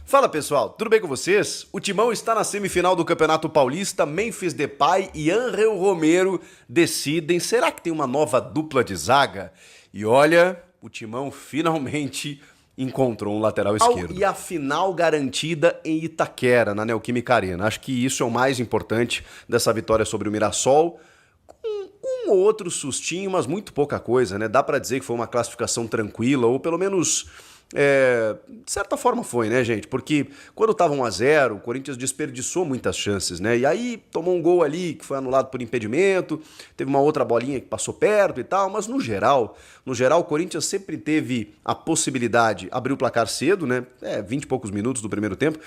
Fala pessoal, tudo bem com vocês? O Timão está na semifinal do Campeonato Paulista, Memphis Depay e Ángel Romero decidem, será que tem uma nova dupla de zaga? E olha, o Timão finalmente encontrou um lateral esquerdo. E a final garantida em Itaquera, na Neoquímica Arena. Acho que isso é o mais importante dessa vitória sobre o Mirassol. Com um ou outro sustinho, mas muito pouca coisa, né? Dá pra dizer que foi uma classificação tranquila, ou pelo menos... de certa forma foi, né, gente? Porque quando estava 1 a 0, o Corinthians desperdiçou muitas chances, né? E aí tomou um gol ali que foi anulado por impedimento, teve uma outra bolinha que passou perto e tal, mas no geral, o Corinthians sempre teve a possibilidade, abrir o placar cedo, né? 20 e poucos minutos do primeiro tempo,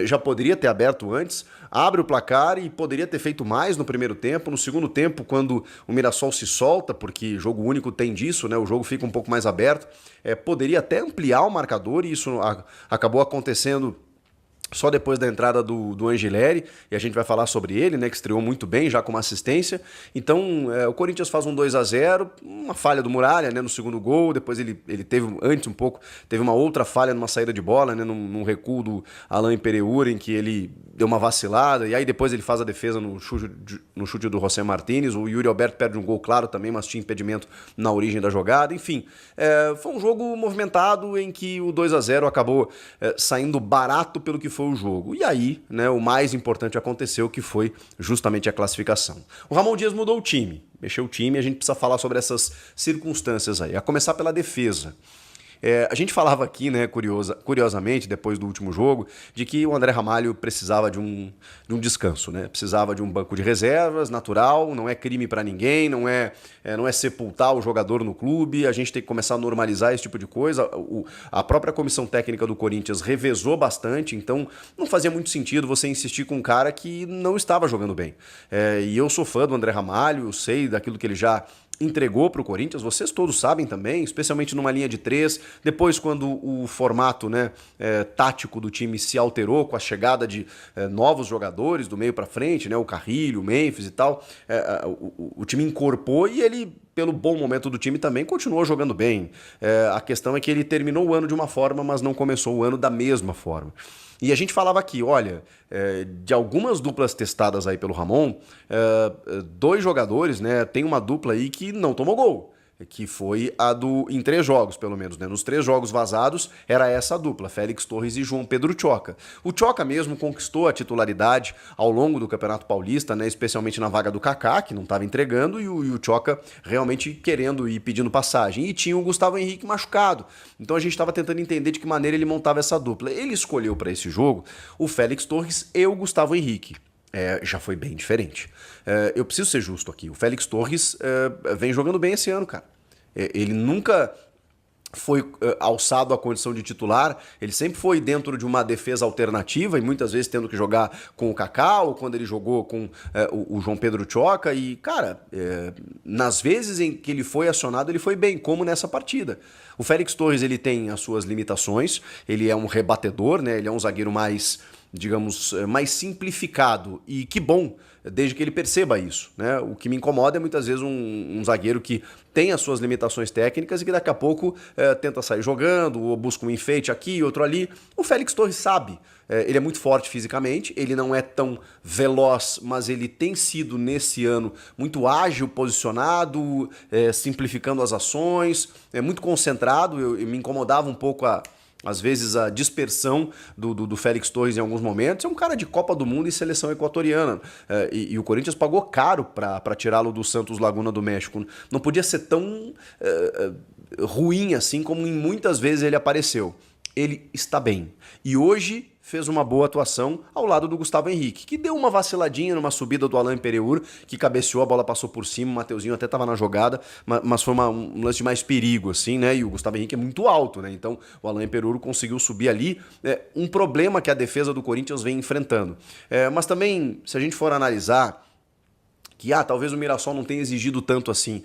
já poderia ter aberto antes, abre o placar e poderia ter feito mais no primeiro tempo. No segundo tempo, quando o Mirassol se solta, porque jogo único tem disso, né? O jogo fica um pouco mais aberto, poderia até ampliar o marcador, e isso acabou acontecendo só depois da entrada do Angileri, e a gente vai falar sobre ele, né, que estreou muito bem, já com uma assistência. Então, o Corinthians faz um 2 a 0, uma falha do Muralha, né, no segundo gol, depois ele teve, antes um pouco, teve uma outra falha numa saída de bola, né, num recuo do Alain Pereur, em que ele deu uma vacilada, e aí depois ele faz a defesa no chute do José Martínez. O Yuri Alberto perde um gol claro também, mas tinha impedimento na origem da jogada. Enfim, foi um jogo movimentado em que o 2 a 0 acabou saindo barato pelo que foi o jogo. E aí, né, o mais importante aconteceu, que foi justamente a classificação. O Ramon Dias mudou o time, mexeu o time, e a gente precisa falar sobre essas circunstâncias aí. A começar pela defesa. A gente falava aqui, né, curiosamente, depois do último jogo, de que o André Ramalho precisava de um descanso, né? Precisava de um banco de reservas natural, não é crime para ninguém, não é sepultar o jogador no clube. A gente tem que começar a normalizar esse tipo de coisa. A própria comissão técnica do Corinthians revezou bastante, então não fazia muito sentido você insistir com um cara que não estava jogando bem. E eu sou fã do André Ramalho, eu sei daquilo que ele já entregou para o Corinthians, vocês todos sabem também, especialmente numa linha de 3, depois quando o formato, né, tático do time se alterou com a chegada de novos jogadores do meio para frente, né, o Carrilho, o Memphis e tal, o time incorporou, e ele, pelo bom momento do time também, continuou jogando bem. A questão é que ele terminou o ano de uma forma, mas não começou o ano da mesma forma. E a gente falava aqui, olha, de algumas duplas testadas aí pelo Ramon, 2 jogadores, né, tem uma dupla aí que não tomou gol, que foi a em 3 jogos, pelo menos, né? Nos 3 jogos vazados, era essa a dupla, Félix Torres e João Pedro Tchoca. O Tchoca mesmo conquistou a titularidade ao longo do Campeonato Paulista, né? Especialmente na vaga do Kaká, que não estava entregando, e o Tchoca realmente querendo e pedindo passagem. E tinha o Gustavo Henrique machucado. Então a gente estava tentando entender de que maneira ele montava essa dupla. Ele escolheu para esse jogo o Félix Torres e o Gustavo Henrique. Já foi bem diferente. Eu preciso ser justo aqui. O Félix Torres vem jogando bem esse ano, cara. Ele nunca foi alçado à condição de titular, ele sempre foi dentro de uma defesa alternativa, e muitas vezes tendo que jogar com o Kaká, ou quando ele jogou com o João Pedro Tchoca. E, cara, nas vezes em que ele foi acionado, ele foi bem, como nessa partida. O Félix Torres, ele tem as suas limitações, ele é um rebatedor, né? Ele é um zagueiro mais, digamos, mais simplificado, e que bom, desde que ele perceba isso, né? O que me incomoda é muitas vezes um zagueiro que tem as suas limitações técnicas e que daqui a pouco tenta sair jogando, ou busca um enfeite aqui, outro ali. O Félix Torres sabe, ele é muito forte fisicamente, ele não é tão veloz, mas ele tem sido nesse ano muito ágil, posicionado, simplificando as ações, muito concentrado. Eu me incomodava um pouco às vezes a dispersão do Félix Torres em alguns momentos. É um cara de Copa do Mundo e seleção equatoriana, e o Corinthians pagou caro para tirá-lo do Santos Laguna do México. Não podia ser tão ruim assim como em muitas vezes ele apareceu. Ele está bem, e hoje fez uma boa atuação ao lado do Gustavo Henrique, que deu uma vaciladinha numa subida do Alain Pereur, que cabeceou, a bola passou por cima, o Mateuzinho até estava na jogada, mas foi um lance de mais perigo, assim, né? E o Gustavo Henrique é muito alto, né? Então o Alain Pereur conseguiu subir ali. Um problema que a defesa do Corinthians vem enfrentando. Mas também, se a gente for analisar, que talvez o Mirassol não tenha exigido tanto assim.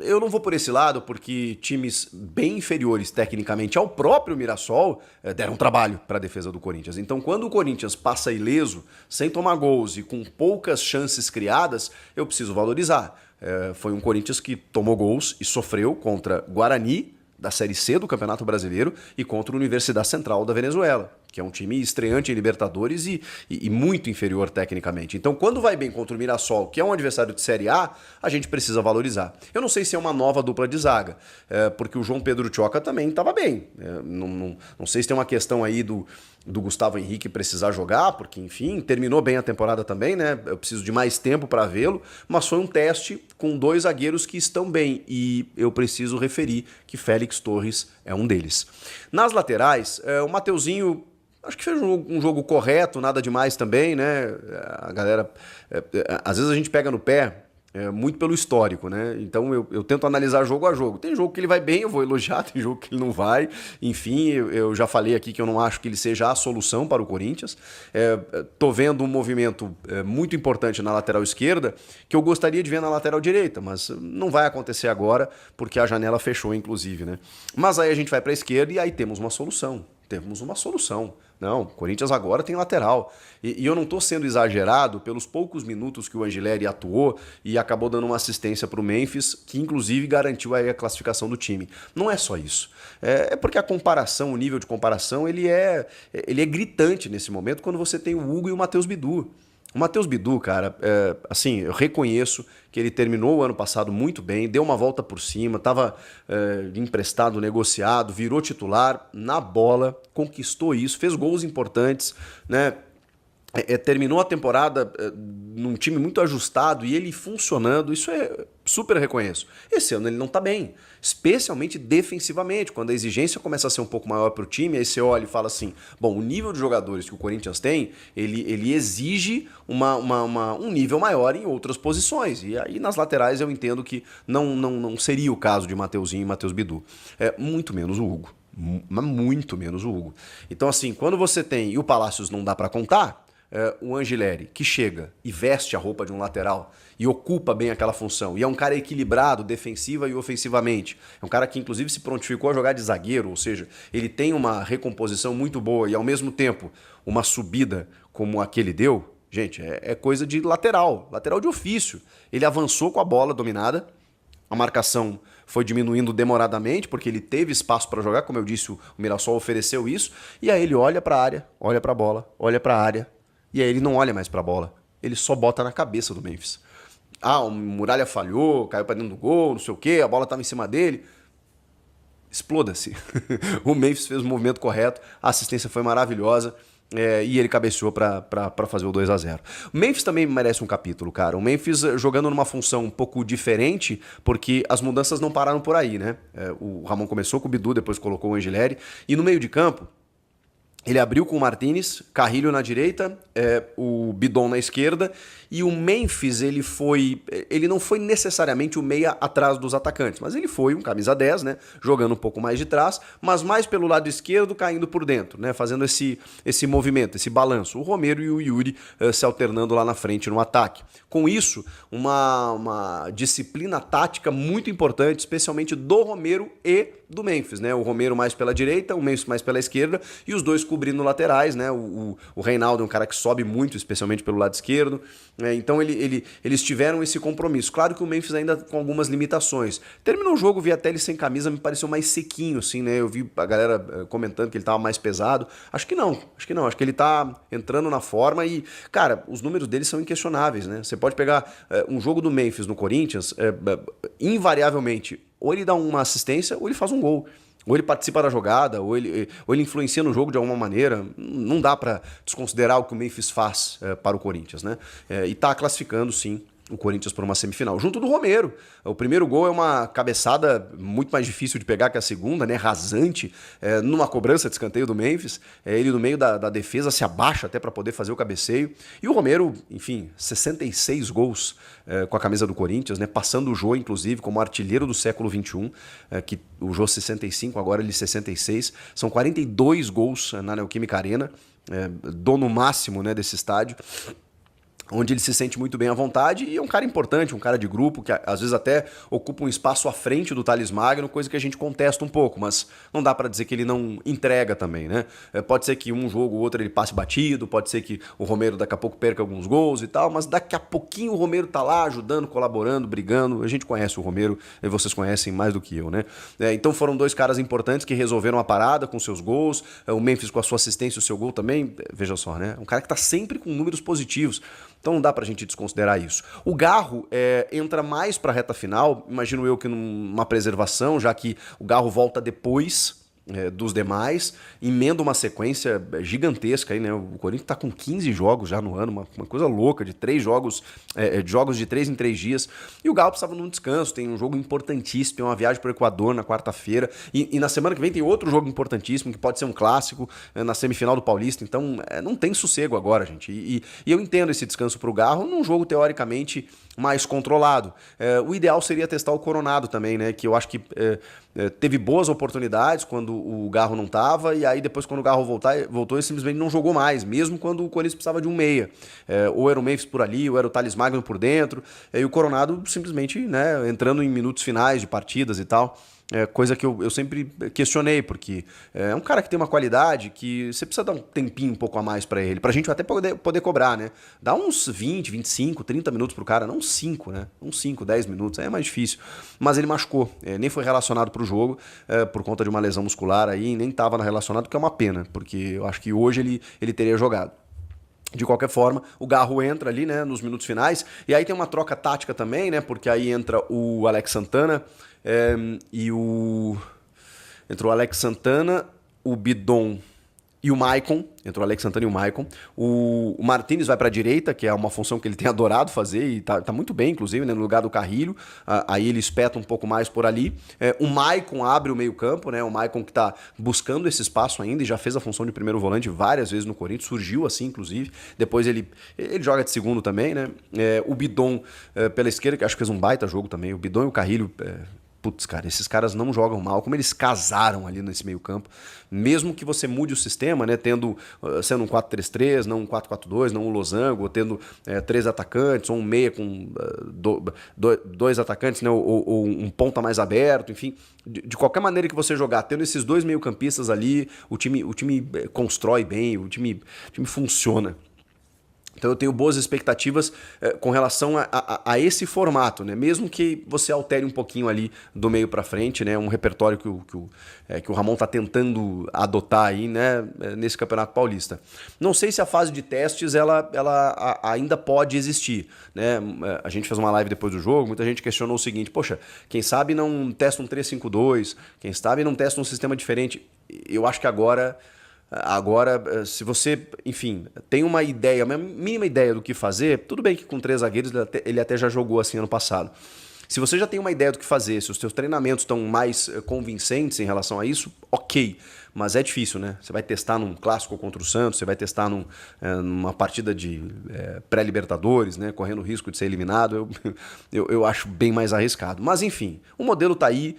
Eu não vou por esse lado, porque times bem inferiores tecnicamente ao próprio Mirassol deram trabalho para a defesa do Corinthians. Então, quando o Corinthians passa ileso, sem tomar gols e com poucas chances criadas, eu preciso valorizar. Foi um Corinthians que tomou gols e sofreu contra Guarani, da Série C do Campeonato Brasileiro, e contra a Universidade Central da Venezuela, que é um time estreante em Libertadores e muito inferior tecnicamente. Então, quando vai bem contra o Mirassol, que é um adversário de Série A gente precisa valorizar. Eu não sei se é uma nova dupla de zaga, porque o João Pedro Tchoca também estava bem. Não sei se tem uma questão aí do Gustavo Henrique precisar jogar, porque, enfim, terminou bem a temporada também, né? Eu preciso de mais tempo para vê-lo, mas foi um teste com 2 zagueiros que estão bem, e eu preciso referir que Félix Torres é um deles. Nas laterais, o Mateuzinho acho que fez um jogo correto, nada demais também, né? A galera, às vezes a gente pega no pé, muito pelo histórico, né? Então eu tento analisar jogo a jogo. Tem jogo que ele vai bem, eu vou elogiar, tem jogo que ele não vai. Enfim, eu já falei aqui que eu não acho que ele seja a solução para o Corinthians. Tô vendo um movimento muito importante na lateral esquerda que eu gostaria de ver na lateral direita, mas não vai acontecer agora porque a janela fechou, inclusive, né? Mas aí a gente vai para a esquerda e aí temos uma solução. Temos uma solução. Não, o Corinthians agora tem lateral. E eu não estou sendo exagerado pelos poucos minutos que o Angileri atuou e acabou dando uma assistência para o Memphis, que inclusive garantiu aí a classificação do time. Não é só isso. É porque a comparação, o nível de comparação, ele é gritante nesse momento quando você tem o Hugo e o Matheus Bidu. O Matheus Bidu, cara, assim, eu reconheço que ele terminou o ano passado muito bem, deu uma volta por cima, estava emprestado, negociado, virou titular na bola, conquistou isso, fez gols importantes, né? Terminou a temporada num time muito ajustado e ele funcionando, isso super reconheço. Esse ano ele não tá bem, especialmente defensivamente, quando a exigência começa a ser um pouco maior para o time, aí você olha e fala assim, bom, o nível de jogadores que o Corinthians tem, ele exige um nível maior em outras posições, e aí nas laterais eu entendo que não seria o caso de Mateuzinho e Matheus Bidu, muito menos o Hugo, mas muito menos o Hugo. Então assim, quando você tem, e o Palácios não dá para contar, o Angileri, que chega e veste a roupa de um lateral e ocupa bem aquela função, e é um cara equilibrado defensiva e ofensivamente, é um cara que inclusive se prontificou a jogar de zagueiro, ou seja, ele tem uma recomposição muito boa e ao mesmo tempo uma subida como a que ele deu, gente, é coisa de lateral de ofício. Ele avançou com a bola dominada, a marcação foi diminuindo demoradamente, porque ele teve espaço para jogar, como eu disse, o Mirassol ofereceu isso, e aí ele olha para a área, olha para a bola, olha para a área, e aí ele não olha mais pra bola, ele só bota na cabeça do Memphis. O Muralha falhou, caiu pra dentro do gol, não sei o quê, a bola tava em cima dele. Exploda-se. O Memphis fez o movimento correto, a assistência foi maravilhosa e ele cabeceou pra fazer o 2-0. O Memphis também merece um capítulo, cara. O Memphis jogando numa função um pouco diferente, porque as mudanças não pararam por aí, né? O Ramon começou com o Bidu, depois colocou o Angileri, e no meio de campo, ele abriu com o Martínez, Carrilho na direita, o Bidon na esquerda, e o Memphis ele não foi necessariamente o meia atrás dos atacantes, mas ele foi um camisa 10, né, jogando um pouco mais de trás, mas mais pelo lado esquerdo, caindo por dentro, né, fazendo esse movimento, esse balanço. O Romero e o Yuri se alternando lá na frente no ataque. Com isso, uma disciplina tática muito importante, especialmente do Romero e do Memphis, né? O Romero mais pela direita, o Memphis mais pela esquerda, e os dois cobrindo laterais, né? O Reinaldo é um cara que sobe muito, especialmente pelo lado esquerdo, né? Então eles tiveram esse compromisso. Claro que o Memphis ainda com algumas limitações. Terminou o jogo, vi até ele sem camisa, me pareceu mais sequinho, assim, né? Eu vi a galera comentando que ele tava mais pesado. Acho que não. Acho que ele tá entrando na forma e, cara, os números dele são inquestionáveis, né? Você pode pegar um jogo do Memphis no Corinthians, invariavelmente, ou ele dá uma assistência ou ele faz um gol. Ou ele participa da jogada, ou ele influencia no jogo de alguma maneira. Não dá para desconsiderar o que o Memphis faz para o Corinthians, né? E está classificando, sim, o Corinthians para uma semifinal, junto do Romero. O primeiro gol é uma cabeçada muito mais difícil de pegar que a segunda, né? Rasante, numa cobrança de escanteio do Memphis. Ele no meio da defesa se abaixa até para poder fazer o cabeceio. E o Romero, enfim, 66 gols com a camisa do Corinthians, né? Passando o Jô, inclusive, como artilheiro do século XXI, que o Jô 65, agora ele 66. São 42 gols na Neoquímica Arena, dono máximo, né, desse estádio. onde ele se sente muito bem à vontade e é um cara importante, um cara de grupo, que às vezes até ocupa um espaço à frente do Thales Magno, coisa que a gente contesta um pouco, mas não dá pra dizer que ele não entrega também, né? Pode ser que um jogo ou outro ele passe batido, pode ser que o Romero daqui a pouco perca alguns gols e tal, mas daqui a pouquinho o Romero tá lá ajudando, colaborando, brigando. A gente conhece o Romero e vocês conhecem mais do que eu, né? Então foram dois caras importantes que resolveram a parada com seus gols, o Memphis com a sua assistência e o seu gol também, veja só, né? Um cara que tá sempre com números positivos. Então não dá pra gente desconsiderar isso. O Garro entra mais pra reta final, imagino eu que numa preservação, já que o Garro volta depois dos demais, emenda uma sequência gigantesca aí, né? O Corinthians tá com 15 jogos já no ano, uma coisa louca, de 3 jogos, jogos de 3 em 3 dias, e o Galo precisava num descanso, tem um jogo importantíssimo, tem uma viagem pro Equador na quarta-feira, e na semana que vem tem outro jogo importantíssimo, que pode ser um clássico, na semifinal do Paulista, então não tem sossego agora, gente, e eu entendo esse descanso pro Garro num jogo teoricamente mais controlado. O ideal seria testar o Coronado também, né? Que eu acho que teve boas oportunidades quando o Garro não estava, e aí depois quando o Garro voltou, ele simplesmente não jogou mais, mesmo quando o Corinthians precisava de um meia. Ou era o Memphis por ali, ou era o Thales Magno por dentro, e o Coronado simplesmente, né, entrando em minutos finais de partidas e tal. Coisa que eu sempre questionei, porque é um cara que tem uma qualidade que você precisa dar um tempinho um pouco a mais pra ele, pra gente até poder cobrar, né? Dá uns 20, 25, 30 minutos pro cara, não 5, né? Uns 5, 10 minutos, aí é mais difícil. Mas ele machucou, nem foi relacionado pro jogo, por conta de uma lesão muscular aí, nem tava relacionado, que é uma pena, porque eu acho que hoje ele teria jogado. De qualquer forma, o Garro entra ali, né, nos minutos finais, e aí tem uma troca tática também, né, porque aí entra o Alex Santana entrou o Alex Santana, o Bidon e o Maicon, entrou o Alex Santana e o Maicon. O Martínez vai para a direita, que é uma função que ele tem adorado fazer e tá muito bem, inclusive, né, no lugar do Carrilho. Aí ele espeta um pouco mais por ali. O Maicon abre o meio-campo, né? O Maicon que tá buscando esse espaço ainda e já fez a função de primeiro volante várias vezes no Corinthians, surgiu assim, inclusive. Depois ele joga de segundo também, né? O Bidon pela esquerda, que acho que fez um baita jogo também. O Bidon e o Carrilho. Putz, cara, esses caras não jogam mal, como eles casaram ali nesse meio campo, mesmo que você mude o sistema, né, sendo um 4-3-3, não um 4-4-2, não um losango, ou tendo 3 atacantes, ou um meia com dois atacantes, né, ou um ponta mais aberto, enfim, de qualquer maneira que você jogar, tendo esses dois meio campistas ali, o time constrói bem, o time funciona. Então eu tenho boas expectativas com relação a esse formato, né? Mesmo que você altere um pouquinho ali do meio para frente, né? Um repertório que o Ramon tá tentando adotar aí, né? Nesse Campeonato Paulista. Não sei se a fase de testes ela ainda pode existir, né? A gente fez uma live depois do jogo, muita gente questionou o seguinte: poxa, quem sabe não testa um 3-5-2, quem sabe não testa um sistema diferente. Eu acho que agora, se você, enfim, tem uma ideia, uma mínima ideia do que fazer, tudo bem que com 3 zagueiros ele até já jogou assim ano passado. Se você já tem uma ideia do que fazer, se os seus treinamentos estão mais convincentes em relação a isso, ok. Mas é difícil, né? Você vai testar num clássico contra o Santos, você vai testar numa partida de pré-libertadores, né? Correndo o risco de ser eliminado, eu acho bem mais arriscado. Mas enfim, o modelo tá aí,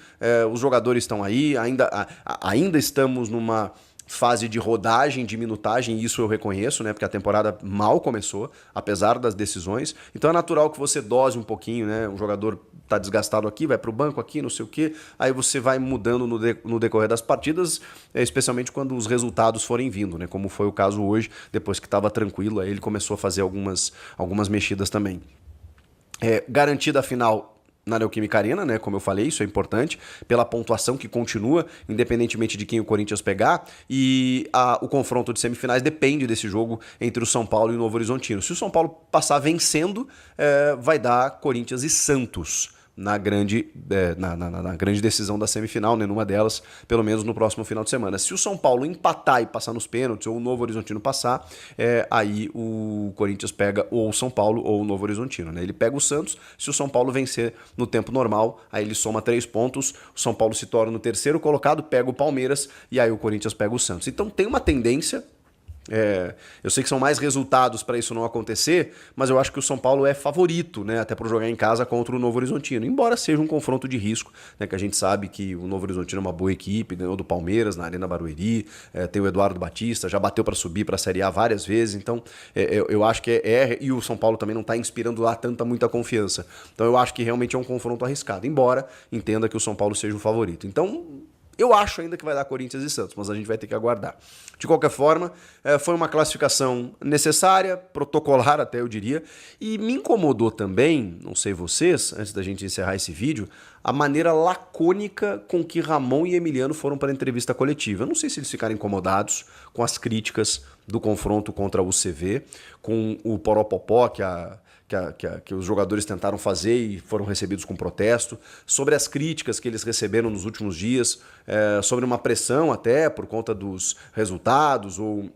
os jogadores estão aí, ainda estamos numa fase de rodagem, de minutagem, isso eu reconheço, né? Porque a temporada mal começou, apesar das decisões. Então é natural que você dose um pouquinho, né? Um jogador tá desgastado aqui, vai pro banco aqui, não sei o quê. Aí você vai mudando no decorrer das partidas, especialmente quando os resultados forem vindo, né? Como foi o caso hoje, depois que estava tranquilo, aí ele começou a fazer algumas mexidas também. Garantida a final na Neoquímica Arena, né? Como eu falei, isso é importante, pela pontuação que continua, independentemente de quem o Corinthians pegar, e o confronto de semifinais depende desse jogo entre o São Paulo e o Novo Horizontino. Se o São Paulo passar vencendo, vai dar Corinthians e Santos na grande decisão da semifinal, né, numa delas, pelo menos no próximo final de semana. Se o São Paulo empatar e passar nos pênaltis, ou o Novo Horizontino passar, aí o Corinthians pega ou o São Paulo ou o Novo Horizontino, né? Ele pega o Santos, se o São Paulo vencer no tempo normal, aí ele soma 3 pontos, o São Paulo se torna no terceiro colocado, pega o Palmeiras, e aí o Corinthians pega o Santos. Então tem uma tendência Eu sei que são mais resultados para isso não acontecer, mas eu acho que o São Paulo é favorito, né, até para jogar em casa contra o Novo Horizontino, embora seja um confronto de risco, né, que a gente sabe que o Novo Horizontino é uma boa equipe, ganhou do Palmeiras na Arena Barueri, tem o Eduardo Batista, já bateu para subir para a Série A várias vezes, então eu acho que e o São Paulo também não está inspirando lá muita confiança, então eu acho que realmente é um confronto arriscado, embora entenda que o São Paulo seja o favorito. Então eu acho ainda que vai dar Corinthians e Santos, mas a gente vai ter que aguardar. De qualquer forma, foi uma classificação necessária, protocolar até eu diria, e me incomodou também, não sei vocês, antes da gente encerrar esse vídeo, a maneira lacônica com que Ramon e Emiliano foram para a entrevista coletiva. Eu não sei se eles ficaram incomodados com as críticas do confronto contra o UCV, com o Poropopó que os jogadores tentaram fazer e foram recebidos com protesto, sobre as críticas que eles receberam nos últimos dias, sobre uma pressão até por conta dos resultados, ou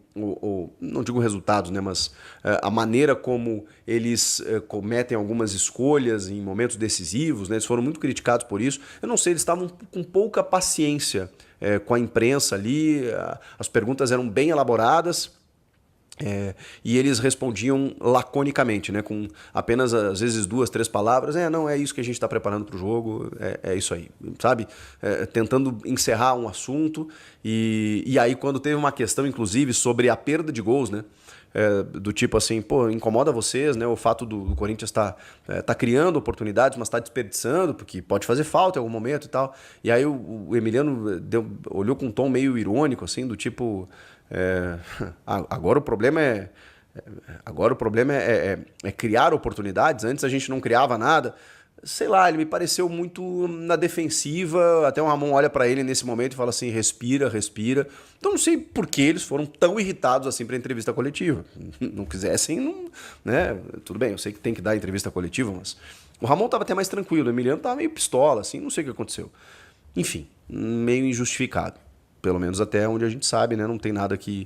não digo resultados, né, mas a maneira como eles cometem algumas escolhas em momentos decisivos, né, eles foram muito criticados por isso. Eu não sei, eles estavam com pouca paciência com a imprensa ali, as perguntas eram bem elaboradas, e eles respondiam laconicamente, né, com apenas, às vezes, 2, 3 palavras. Não, é isso que a gente está preparando para o jogo, é isso aí, sabe? Tentando encerrar um assunto. E aí, quando teve uma questão, inclusive, sobre a perda de gols, né? Do tipo assim, pô, incomoda vocês, né? O fato do Corinthians tá criando oportunidades, mas está desperdiçando, porque pode fazer falta em algum momento e tal. E aí o Emiliano olhou com um tom meio irônico, assim, do tipo... agora o problema é criar oportunidades. Antes a gente não criava nada. Sei lá, ele me pareceu muito na defensiva. Até o Ramon olha pra ele nesse momento e fala assim, respira, respira. Então não sei por que eles foram tão irritados assim pra entrevista coletiva. Não quisessem, não, né? Tudo bem, eu sei que tem que dar entrevista coletiva, mas o Ramon tava até mais tranquilo, o Emiliano tava meio pistola, assim, não sei o que aconteceu. Enfim, meio injustificado. Pelo menos até onde a gente sabe, né? Não tem nada que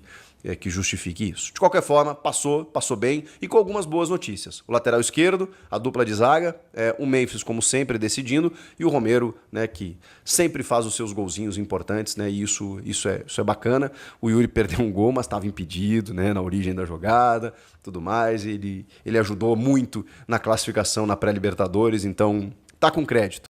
justifique isso. De qualquer forma, passou bem e com algumas boas notícias. O lateral esquerdo, a dupla de zaga, o Memphis, como sempre, decidindo, e o Romero, né, que sempre faz os seus golzinhos importantes, né? E isso é bacana. O Yuri perdeu um gol, mas estava impedido, né, na origem da jogada, tudo mais. Ele ajudou muito na classificação na pré-Libertadores, então tá com crédito.